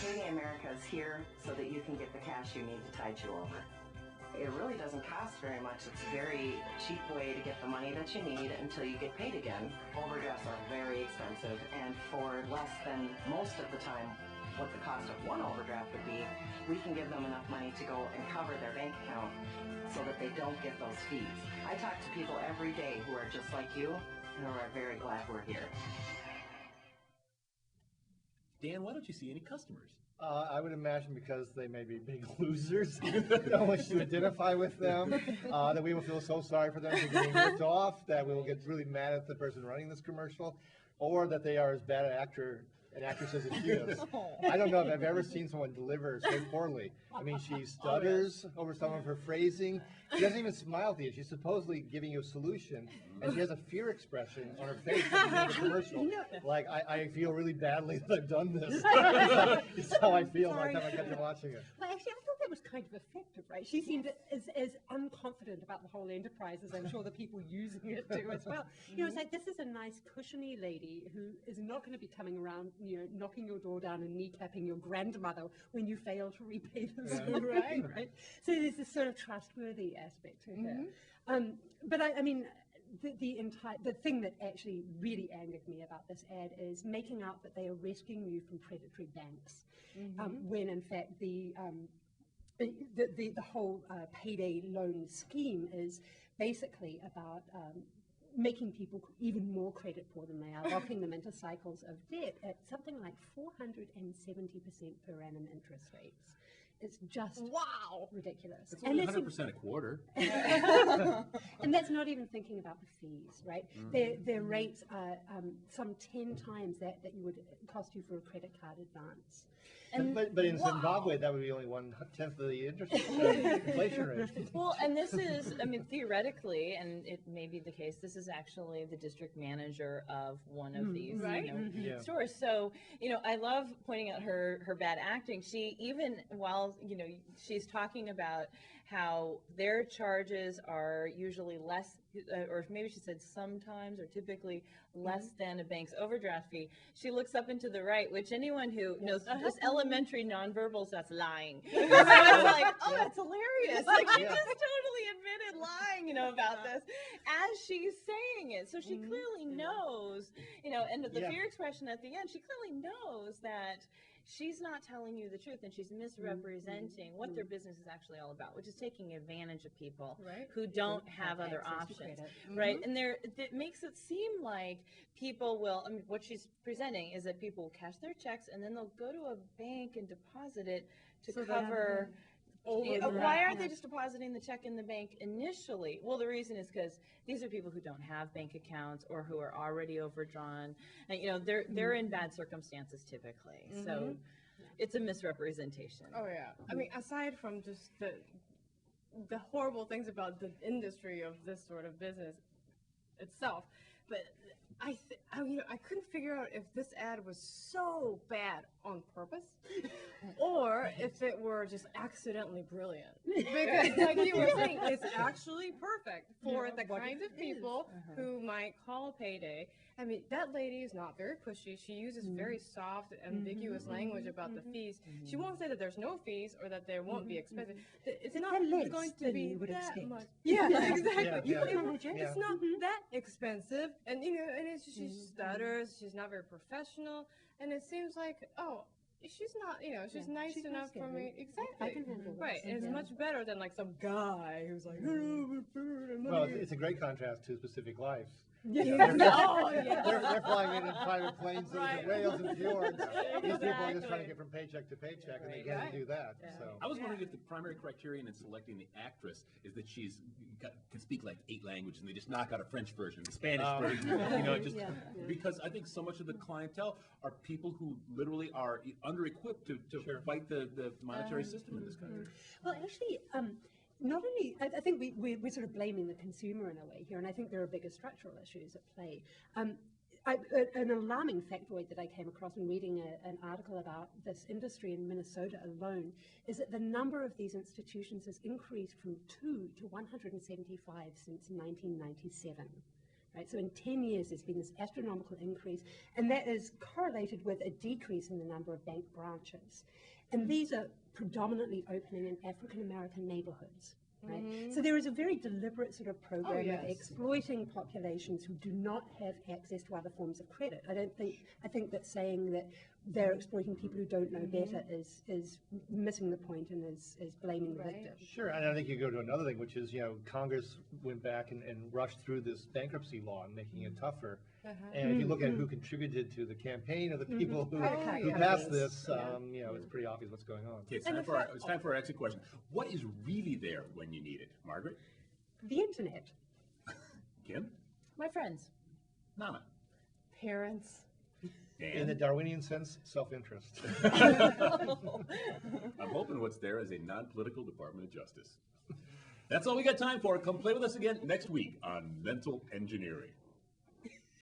Payday America is here so that you can get the cash you need to tide you over. It really doesn't cost very much. It's a very cheap way to get the money that you need until you get paid again. Overdrafts are very expensive, and for less than most of the time what the cost of one overdraft would be, we can give them enough money to go and cover their bank account so that they don't get those fees. I talk to people every day who are just like you and who are very glad we're here. Dan, why don't you see any customers? I would imagine because they may be big losers. No one should identify with them. That we will feel so sorry for them for getting ripped off, that we will get really mad at the person running this commercial, or that they are as bad an actor and actresses as she is. I don't know if I've ever seen someone deliver so poorly. I mean, she stutters over some of her phrasing. She doesn't even smile at you. She's supposedly giving you a solution, and she has a fear expression on her face at the end of the commercial. Like, I feel really badly that I've done this. It's how I feel by the time I get to watching it. Well, actually, I thought that was kind of effective, right? She seemed as unconfident about the whole enterprise as I'm sure the people using it do as well. You know, it's like, this is a nice, cushiony lady who is not going to be coming around, you know, knocking your door down and kneecapping your grandmother when you fail to repay the loan, right? So there's this sort of trustworthy aspect to her. But I mean, the thing that actually really angered me about this ad is making out that they are rescuing you from predatory banks, when in fact the whole payday loan scheme is basically about making people even more credit poor than they are, locking them into cycles of debt at something like 470% per annum interest rates. It's just ridiculous. It's only 100% a quarter. And that's not even thinking about the fees, right? Their rates are some 10 times that you would cost you for a credit card advance. But in Zimbabwe, that would be only 1/10 of the interest inflation rate. Well, and this is, I mean, theoretically, and it may be the case, this is actually the district manager of one of these stores. So, you know, I love pointing out her bad acting. She, even while, you know, she's talking about how their charges are usually less, or maybe she said sometimes or typically less than a bank's overdraft fee. She looks up and to the right, which anyone who knows just elementary nonverbals, that's lying. So I was like, oh, that's hilarious. Like, she just totally admitted lying, you know, about this as she's saying it. So she clearly knows, you know, and the fear expression at the end, she clearly knows that she's not telling you the truth, and she's misrepresenting what their business is actually all about, which is taking advantage of people who don't have other options, right? And it makes it seem like people will, I mean, what she's presenting is that people will cash their checks and then they'll go to a bank and deposit it to cover. Why aren't they just depositing the check in the bank initially? Well, the reason is because these are people who don't have bank accounts or who are already overdrawn, and you know they're in bad circumstances typically. So it's a misrepresentation. Oh yeah, I mean, aside from just the horrible things about the industry of this sort of business itself, but I couldn't figure out if this ad was so bad on purpose or if it were just accidentally brilliant. Because like you were saying, it's actually perfect for the kinds of people who might call Payday. I mean, that lady is not very pushy. She uses very soft, ambiguous language about the fees. She won't say that there's no fees or that there won't be expenses. It's not going to be that much. Yeah, exactly. It's not that expensive, and you know, and she stutters. She's not very professional, and it seems like, oh, she's not, you know, she's nice enough for me. Exactly. Right. And it's much better than like some guy who's like, well, it's a great contrast to Pacific Life. They're flying in private planes over the rails and fjords. These people are just trying to get from paycheck to paycheck, and they can't do that. So I was wondering if the primary criterion in selecting the actress is that she's can speak like 8 languages, and they just knock out a French version, the Spanish version, you know, just because I think so much of the clientele are people who literally are under-equipped to fight the monetary system in this country. Well, actually, not only, I think we're sort of blaming the consumer in a way here, and I think there are bigger structural issues at play. An alarming factoid that I came across when reading an article about this industry in Minnesota alone is that the number of these institutions has increased from 2 to 175 since 1997. right? So in 10 years, there's been this astronomical increase, and that is correlated with a decrease in the number of bank branches. And these are predominantly opening in African American neighborhoods. Right? So there is a very deliberate sort of program of exploiting populations who do not have access to other forms of credit. I think that saying that they're exploiting people who don't know better is missing the point and is blaming the victim. Sure, and I think you go to another thing, which is, Congress went back and rushed through this bankruptcy law and making it tougher. And if you look at who contributed to the campaign of the people who passed this, it's pretty obvious what's going on. Okay, it's time for our exit question. What is really there when you need it? Margaret? The internet. Kim? My friends. Nana? Parents. In the Darwinian sense, self-interest. I'm hoping what's there is a non-political Department of Justice. That's all we got time for. Come play with us again next week on Mental Engineering.